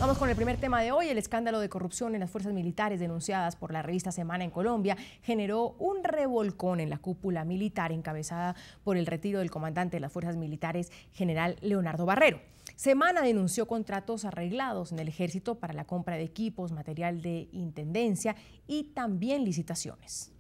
Vamos con el primer tema de hoy. El escándalo de corrupción en las fuerzas militares denunciadas por la revista Semana en Colombia generó un revolcón en la cúpula militar encabezada por el retiro del comandante de las fuerzas militares, general Leonardo Barrero. Semana denunció contratos arreglados en el ejército para la compra de equipos, material de intendencia y también licitaciones.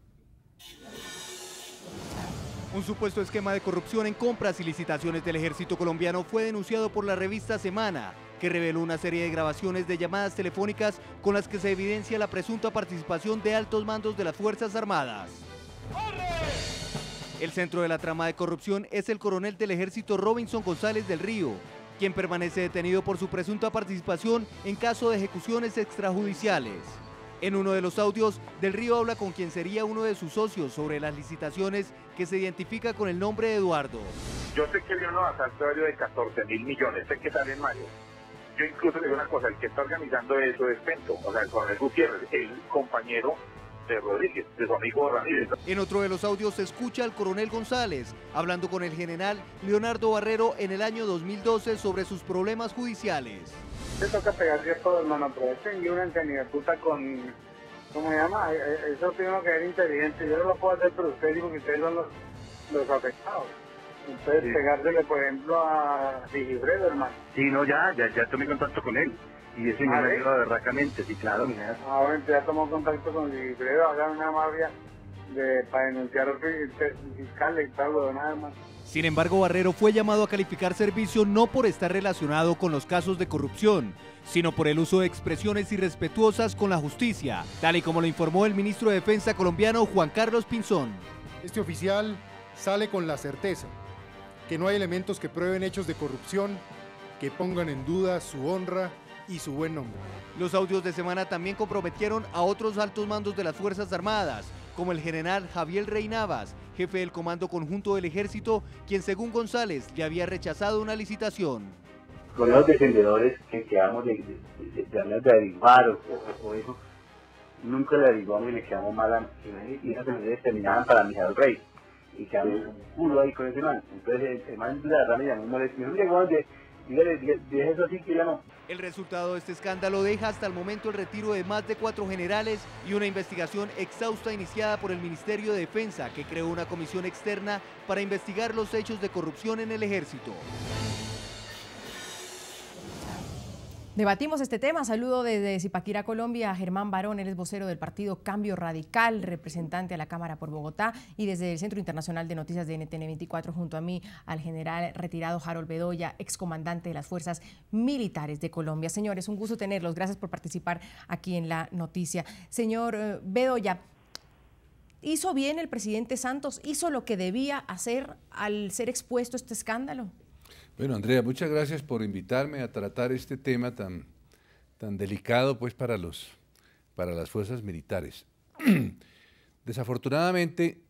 Un supuesto esquema de corrupción en compras y licitaciones del ejército colombiano fue denunciado por la revista Semana, que reveló una serie de grabaciones de llamadas telefónicas con las que se evidencia la presunta participación de altos mandos de las Fuerzas Armadas. El centro de la trama de corrupción es el coronel del ejército Robinson González del Río, quien permanece detenido por su presunta participación en caso de ejecuciones extrajudiciales. En uno de los audios, Del Río habla con quien sería uno de sus socios sobre las licitaciones que se identifica con el nombre de Eduardo. Yo sé que viene un asalto aéreo de 14.000 millones, sé que sale en mayo. Yo incluso le digo una cosa, el que está organizando eso es Pento, o sea, el coronel Gutiérrez, el compañero de Rodríguez, de su amigo Ramírez. En otro de los audios se escucha al coronel González hablando con el general Leonardo Barrero en el año 2012 sobre sus problemas judiciales. Te toca pegarse a todo, hermano, aprovechen y únanse a mi puta con, ¿cómo se llama? Eso tiene que ser inteligente, yo no lo puedo hacer por ustedes porque ustedes son los afectados. Entonces sí. Pegársele, por ejemplo, a Sigifredo, hermano. Sí, no, ya tomé contacto con él. Y eso me ayuda berracamente, sí, claro, mira. Bueno, ya tomó contacto con Sigifredo, hagan una mafia para denunciar al fiscal y tal, nada más. Sin embargo, Barrero fue llamado a calificar servicio no por estar relacionado con los casos de corrupción, sino por el uso de expresiones irrespetuosas con la justicia, tal y como lo informó el ministro de Defensa colombiano Juan Carlos Pinzón. Este oficial sale con la certeza que no hay elementos que prueben hechos de corrupción que pongan en duda su honra y su buen nombre. Los audios de Semana también comprometieron a otros altos mandos de las Fuerzas Armadas, como el general Javier Rey Navas, jefe del Comando Conjunto del Ejército, quien según González le había rechazado una licitación. Con los defendedores que quedamos de averiguar o eso, nunca le averiguamos y le quedamos mal a y esas defensores terminaban para Mijael Rey. Y quedamos un culo ahí con ese man. Entonces el man de la verdad me llamó molesto. Me llegó dígale eso así que ya no. El resultado de este escándalo deja hasta el momento el retiro de más de 4 generales y una investigación exhausta iniciada por el Ministerio de Defensa, que creó una comisión externa para investigar los hechos de corrupción en el ejército. Debatimos este tema. Saludo desde Zipaquirá, Colombia, a Germán Barón, él es vocero del partido Cambio Radical, representante a la Cámara por Bogotá, y desde el Centro Internacional de Noticias de NTN 24, junto a mí, al general retirado Harold Bedoya, excomandante de las Fuerzas Militares de Colombia. Señores, un gusto tenerlos. Gracias por participar aquí en la noticia. Señor Bedoya, ¿hizo bien el presidente Santos? ¿Hizo lo que debía hacer al ser expuesto a este escándalo? Bueno, Andrea, muchas gracias por invitarme a tratar este tema tan delicado pues para las fuerzas militares. Desafortunadamente,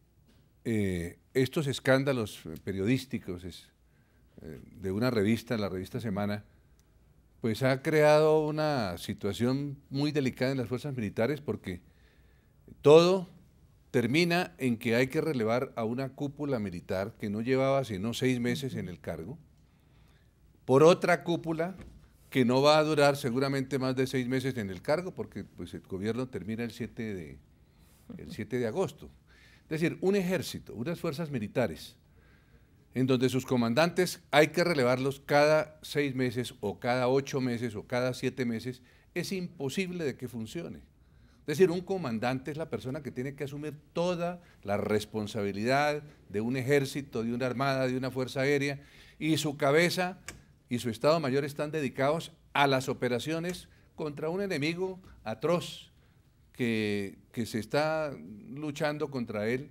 estos escándalos periodísticos de una revista, la revista Semana, pues ha creado una situación muy delicada en las fuerzas militares porque todo termina en que hay que relevar a una cúpula militar que no llevaba sino 6 meses en el cargo, por otra cúpula que no va a durar seguramente más de 6 meses en el cargo, porque pues, el gobierno termina el 7 de agosto. Es decir, un ejército, unas fuerzas militares, en donde sus comandantes hay que relevarlos cada 6 meses, o cada 8 meses, o cada 7 meses, es imposible de que funcione. Es decir, un comandante es la persona que tiene que asumir toda la responsabilidad de un ejército, de una armada, de una fuerza aérea, y su cabeza y su Estado Mayor están dedicados a las operaciones contra un enemigo atroz que se está luchando contra él.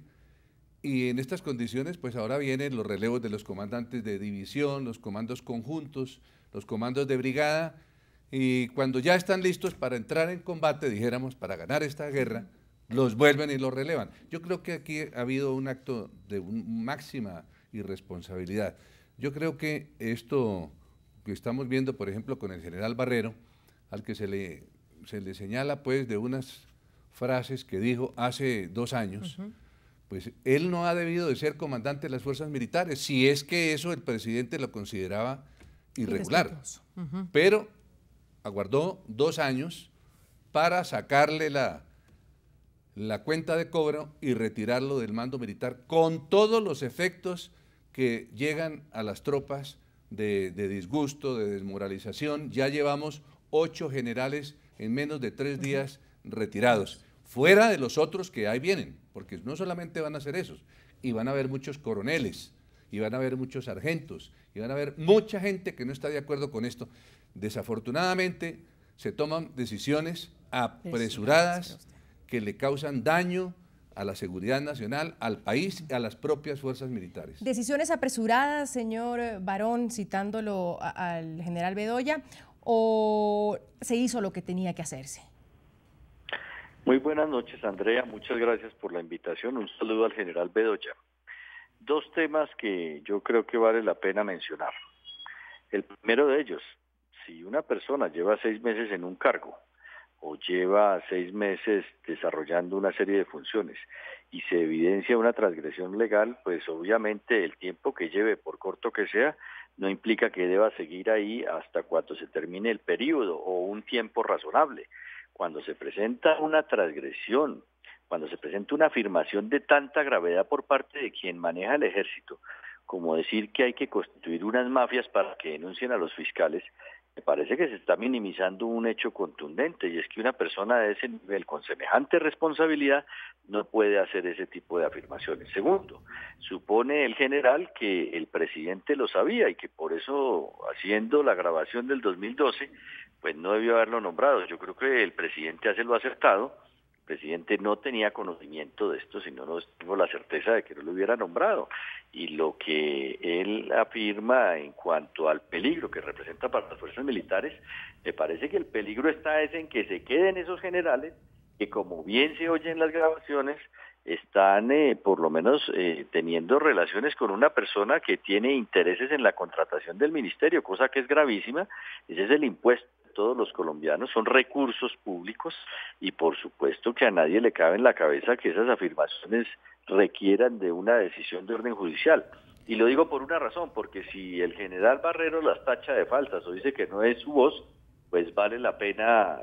Y en estas condiciones, pues ahora vienen los relevos de los comandantes de división, los comandos conjuntos, los comandos de brigada, y cuando ya están listos para entrar en combate, dijéramos, para ganar esta guerra, los vuelven y los relevan. Yo creo que aquí ha habido un acto de máxima irresponsabilidad. Yo creo que esto que estamos viendo, por ejemplo, con el general Barrero, al que se le señala pues de unas frases que dijo hace 2 años, pues él no ha debido de ser comandante de las fuerzas militares, si es que eso el presidente lo consideraba irregular. Pero aguardó 2 años para sacarle la cuenta de cobro y retirarlo del mando militar con todos los efectos que llegan a las tropas de disgusto, de desmoralización. Ya llevamos 8 generales en menos de 3 días retirados, fuera de los otros que ahí vienen, porque no solamente van a ser esos, y van a haber muchos coroneles, y van a haber muchos sargentos, y van a haber mucha gente que no está de acuerdo con esto. Desafortunadamente se toman decisiones apresuradas que le causan daño a la seguridad nacional, al país y a las propias fuerzas militares. ¿Decisiones apresuradas, señor Barón, citándolo al general Bedoya, o se hizo lo que tenía que hacerse? Muy buenas noches, Andrea. Muchas gracias por la invitación. Un saludo al general Bedoya. 2 temas que yo creo que vale la pena mencionar. El primero de ellos, si una persona lleva 6 meses en un cargo o lleva 6 meses desarrollando una serie de funciones y se evidencia una transgresión legal, pues obviamente el tiempo que lleve, por corto que sea, no implica que deba seguir ahí hasta cuando se termine el periodo o un tiempo razonable. Cuando se presenta una transgresión, cuando se presenta una afirmación de tanta gravedad por parte de quien maneja el ejército, como decir que hay que constituir unas mafias para que denuncien a los fiscales, me parece que se está minimizando un hecho contundente, y es que una persona de ese nivel, con semejante responsabilidad, no puede hacer ese tipo de afirmaciones. Segundo, supone el general que el presidente lo sabía y que por eso, haciendo la grabación del 2012, pues no debió haberlo nombrado. Yo creo que el presidente hace lo acertado. El presidente no tenía conocimiento de esto, sino no tengo la certeza de que no lo hubiera nombrado. Y lo que él afirma en cuanto al peligro que representa para las fuerzas militares, me parece que el peligro está en que se queden esos generales que, como bien se oye en las grabaciones, están por lo menos teniendo relaciones con una persona que tiene intereses en la contratación del ministerio, cosa que es gravísima. Ese es el impuesto de todos los colombianos, son recursos públicos, y por supuesto que a nadie le cabe en la cabeza que esas afirmaciones requieran de una decisión de orden judicial. Y lo digo por una razón, porque si el general Barrero las tacha de falsas o dice que no es su voz, pues vale la pena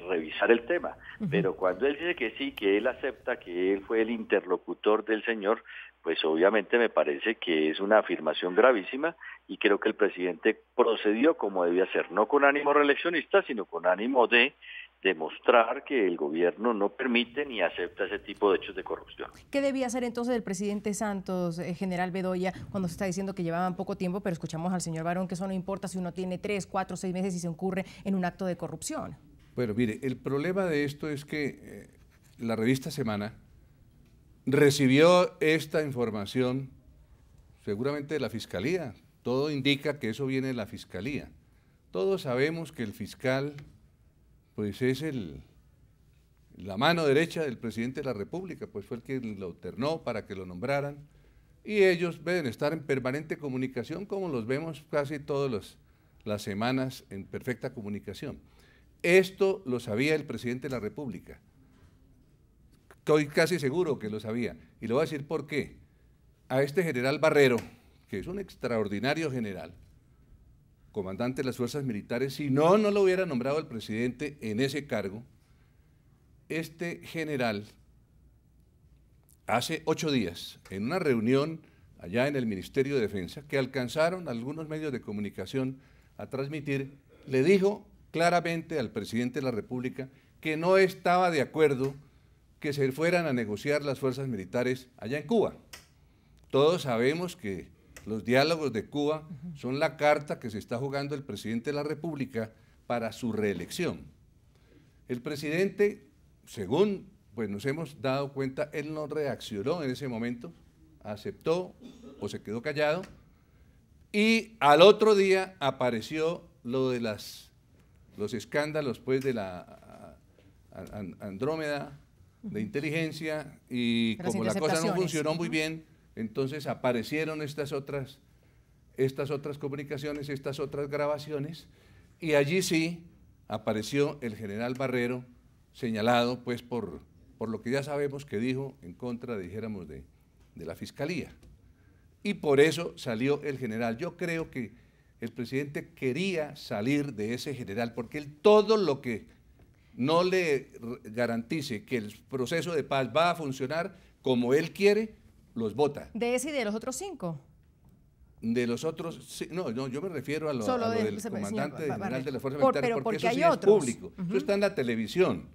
revisar el tema. Pero cuando él dice que sí, que él acepta que él fue el interlocutor del señor, pues obviamente me parece que es una afirmación gravísima, y creo que el presidente procedió como debía ser, no con ánimo reeleccionista, sino con ánimo de demostrar que el gobierno no permite ni acepta ese tipo de hechos de corrupción. ¿Qué debía hacer entonces el presidente Santos, general Bedoya, cuando se está diciendo que llevaban poco tiempo, pero escuchamos al señor Barón que eso no importa si uno tiene 3, 4, 6 meses y se incurre en un acto de corrupción? Bueno, mire, el problema de esto es que la revista Semana recibió esta información seguramente de la Fiscalía. Todo indica que eso viene de la Fiscalía. Todos sabemos que el fiscal pues es la mano derecha del presidente de la República, pues fue el que lo ternó para que lo nombraran, y ellos deben estar en permanente comunicación, como los vemos casi todas las semanas en perfecta comunicación. Esto lo sabía el presidente de la República, estoy casi seguro que lo sabía, y le voy a decir por qué. A este general Barrero, que es un extraordinario general, comandante de las fuerzas militares, si no lo hubiera nombrado el presidente en ese cargo, este general hace 8 días, en una reunión allá en el Ministerio de Defensa, que alcanzaron algunos medios de comunicación a transmitir, le dijo claramente al presidente de la República que no estaba de acuerdo que se fueran a negociar las fuerzas militares allá en Cuba. Todos sabemos que los diálogos de Cuba son la carta que se está jugando el presidente de la República para su reelección. El presidente, según pues nos hemos dado cuenta, él no reaccionó en ese momento, aceptó o se quedó callado, y al otro día apareció lo de los escándalos pues de la Andrómeda de inteligencia, y como la cosa no funcionó muy bien, entonces aparecieron estas otras comunicaciones, estas otras grabaciones, y allí sí apareció el general Barrero señalado pues por lo que ya sabemos que dijo en contra, dijéramos, de la Fiscalía. Y por eso salió el general. Yo creo que el presidente quería salir de ese general, porque él todo lo que no le garantice que el proceso de paz va a funcionar como él quiere, los vota. ¿De ese y de los otros 5? De los otros, sí, no, yo me refiero a lo del comandante general de la Fuerza Militar, porque eso sí es público, eso está en la televisión.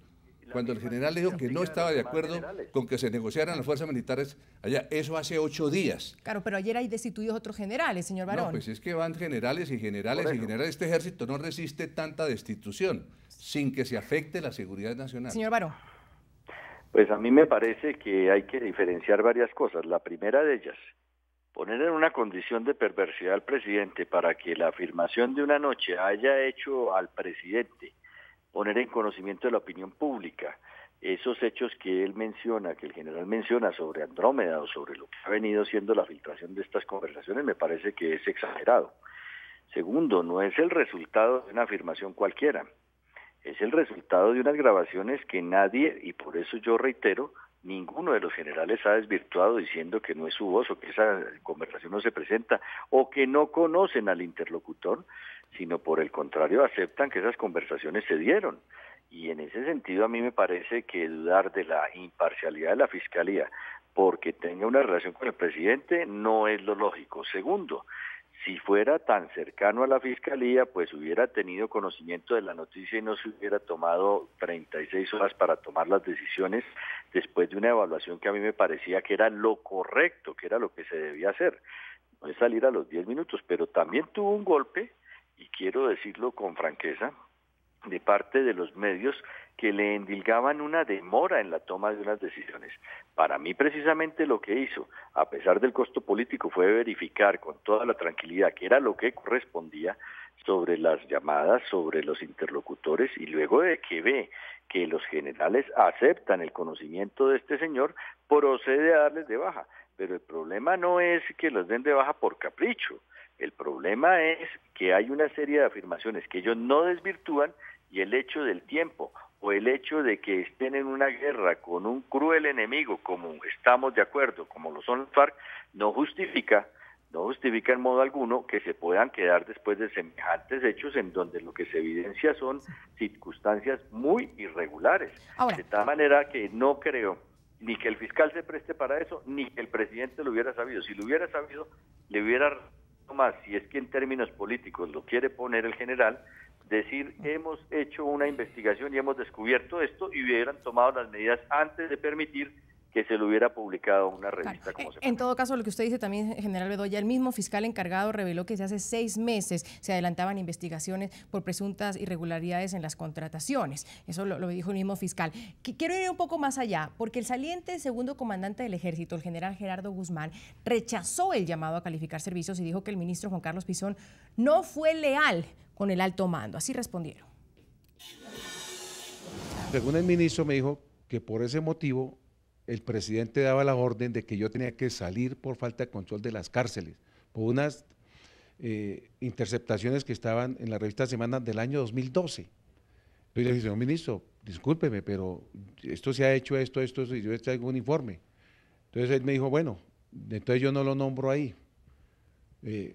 Cuando el general dijo que no estaba de acuerdo con que se negociaran las fuerzas militares allá, eso hace 8 días. Claro, pero ayer hay destituidos otros generales, señor Barón. No, pues es que van generales y generales y generales. Este ejército no resiste tanta destitución sin que se afecte la seguridad nacional. Señor Barón. Pues a mí me parece que hay que diferenciar varias cosas. La primera de ellas, poner en una condición de perversidad al presidente para que la afirmación de una noche haya hecho al presidente poner en conocimiento de la opinión pública esos hechos que él menciona, que el general menciona sobre Andrómeda o sobre lo que ha venido siendo la filtración de estas conversaciones, me parece que es exagerado. Segundo, no es el resultado de una afirmación cualquiera, es el resultado de unas grabaciones que nadie, y por eso yo reitero, ninguno de los generales ha desvirtuado diciendo que no es su voz o que esa conversación no se presenta o que no conocen al interlocutor, sino por el contrario aceptan que esas conversaciones se dieron. Y en ese sentido a mí me parece que dudar de la imparcialidad de la Fiscalía porque tenga una relación con el presidente no es lo lógico. Segundo, si fuera tan cercano a la Fiscalía, pues hubiera tenido conocimiento de la noticia y no se hubiera tomado 36 horas para tomar las decisiones después de una evaluación que a mí me parecía que era lo correcto, que era lo que se debía hacer. No es salir a los 10 minutos, pero también tuvo un golpe, y quiero decirlo con franqueza, de parte de los medios que le endilgaban una demora en la toma de unas decisiones. Para mí precisamente lo que hizo, a pesar del costo político, fue verificar con toda la tranquilidad que era lo que correspondía sobre las llamadas, sobre los interlocutores, y luego de que ve que los generales aceptan el conocimiento de este señor, procede a darles de baja. Pero el problema no es que los den de baja por capricho, el problema es que hay una serie de afirmaciones que ellos no desvirtúan y el hecho del tiempo o el hecho de que estén en una guerra con un cruel enemigo, como estamos de acuerdo, como lo son las FARC, no justifica en modo alguno que se puedan quedar después de semejantes hechos en donde lo que se evidencia son circunstancias muy irregulares. Ahora, de tal manera que no creo ni que el fiscal se preste para eso, ni que el presidente lo hubiera sabido. Si lo hubiera sabido, le hubiera más, si es que en términos políticos lo quiere poner el general, decir hemos hecho una investigación y hemos descubierto esto y hubieran tomado las medidas antes de permitir que se lo hubiera publicado una revista como se En todo caso, lo que usted dice también, general Bedoya, el mismo fiscal encargado reveló que desde hace 6 meses se adelantaban investigaciones por presuntas irregularidades en las contrataciones. Eso lo dijo el mismo fiscal. Quiero ir un poco más allá, porque el saliente segundo comandante del Ejército, el general Gerardo Guzmán, rechazó el llamado a calificar servicios y dijo que el ministro Juan Carlos Pisón no fue leal con el alto mando. Así respondieron. Según el ministro me dijo que por ese motivo el presidente daba la orden de que yo tenía que salir por falta de control de las cárceles, por unas interceptaciones que estaban en la revista Semana del año 2012. Entonces le dije, señor ministro, discúlpeme, pero esto se ha hecho, esto, y yo traigo un informe. Entonces él me dijo, bueno, entonces yo no lo nombro ahí.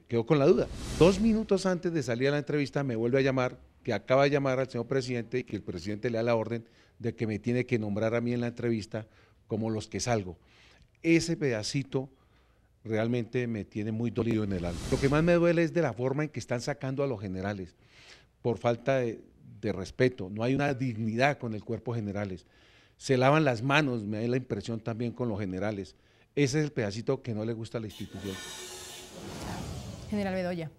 Quedó con la duda. 2 minutos antes de salir a la entrevista me vuelve a llamar, que acaba de llamar al señor presidente y que el presidente le da la orden de que me tiene que nombrar a mí en la entrevista como los que salgo. Ese pedacito realmente me tiene muy dolido en el alma. Lo que más me duele es de la forma en que están sacando a los generales, por falta de respeto. No hay una dignidad con el cuerpo de generales. Se lavan las manos, me da la impresión también con los generales. Ese es el pedacito que no le gusta a la institución. General Bedoya.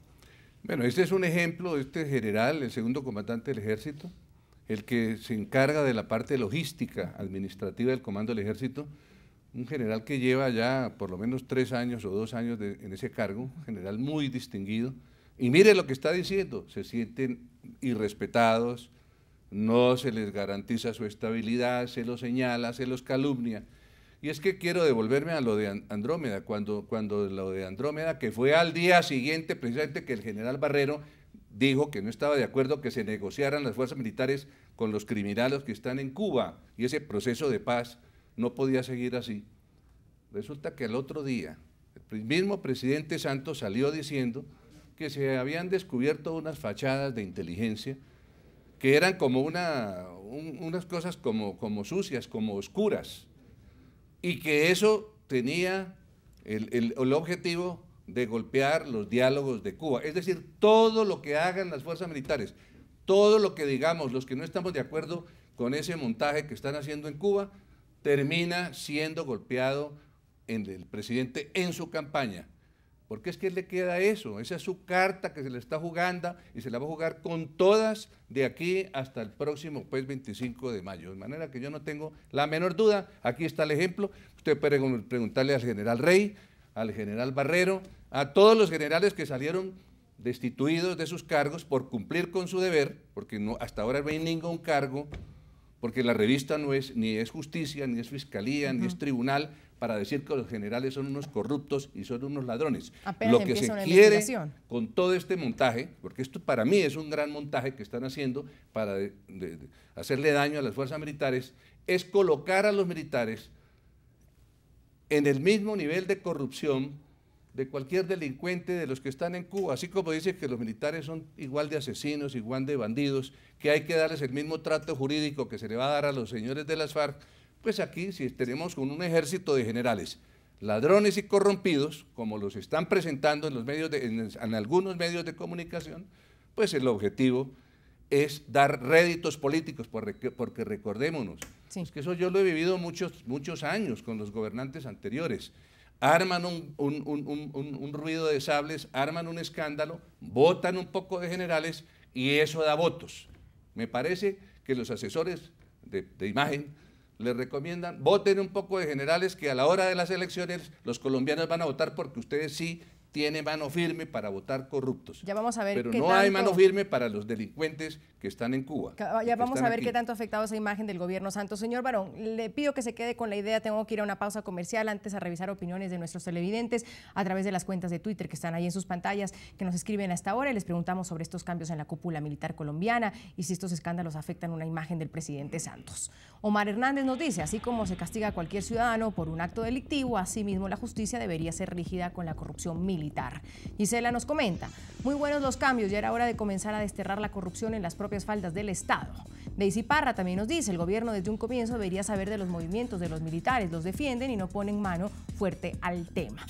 Bueno, este es un ejemplo de este general, el segundo comandante del Ejército, el que se encarga de la parte logística administrativa del comando del Ejército, un general que lleva ya por lo menos 3 años o 2 años en ese cargo, un general muy distinguido, y mire lo que está diciendo, se sienten irrespetados, no se les garantiza su estabilidad, se los señala, se los calumnia. Y es que quiero devolverme a lo de Andrómeda, cuando lo de Andrómeda, que fue al día siguiente precisamente que el general Barrero dijo que no estaba de acuerdo que se negociaran las fuerzas militares con los criminales que están en Cuba y ese proceso de paz no podía seguir así. Resulta que al otro día el mismo presidente Santos salió diciendo que se habían descubierto unas fachadas de inteligencia que eran como unas cosas como sucias, como oscuras, y que eso tenía el objetivo de golpear los diálogos de Cuba. Es decir, todo lo que hagan las fuerzas militares, todo lo que digamos los que no estamos de acuerdo con ese montaje que están haciendo en Cuba, termina siendo golpeado en el presidente en su campaña. Porque es que le queda eso, esa es su carta que se le está jugando y se la va a jugar con todas de aquí hasta el próximo 25 de mayo. De manera que yo no tengo la menor duda, aquí está el ejemplo, usted puede preguntarle al general Rey, al general Barrero, a todos los generales que salieron destituidos de sus cargos por cumplir con su deber, porque no, hasta ahora no hay ningún cargo, porque la revista no es ni es justicia, ni es fiscalía, ni es tribunal, para decir que los generales son unos corruptos y son unos ladrones. Apenas lo que se quiere con todo este montaje, porque esto para mí es un gran montaje que están haciendo para hacerle daño a las fuerzas militares, es colocar a los militares en el mismo nivel de corrupción de cualquier delincuente de los que están en Cuba, así como dice que los militares son igual de asesinos, igual de bandidos, que hay que darles el mismo trato jurídico que se le va a dar a los señores de las FARC. Pues aquí, si tenemos un ejército de generales ladrones y corrompidos, como los están presentando en los medios en algunos medios de comunicación, pues el objetivo es dar réditos políticos, porque recordémonos, es que eso yo lo he vivido muchos años con los gobernantes anteriores. Arman un ruido de sables, arman un escándalo, votan un poco de generales y eso da votos. Me parece que los asesores de imagen les recomiendan, voten un poco de generales que a la hora de las elecciones los colombianos van a votar porque ustedes sí tienen mano firme para votar corruptos. Ya vamos a ver pero no hay mano firme para los delincuentes que están en Cuba. Ya vamos a ver qué tanto ha afectado esa imagen del gobierno Santos. Señor Barón, le pido que se quede con la idea, tengo que ir a una pausa comercial antes a revisar opiniones de nuestros televidentes a través de las cuentas de Twitter que están ahí en sus pantallas, que nos escriben hasta ahora y les preguntamos sobre estos cambios en la cúpula militar colombiana y si estos escándalos afectan una imagen del presidente Santos. Omar Hernández nos dice, así como se castiga a cualquier ciudadano por un acto delictivo, asimismo la justicia debería ser rígida con la corrupción militar. Gisela nos comenta, muy buenos los cambios, ya era hora de comenzar a desterrar la corrupción en las propias faldas del Estado. Daisy Parra también nos dice, el gobierno desde un comienzo debería saber de los movimientos de los militares, los defienden y no ponen mano fuerte al tema.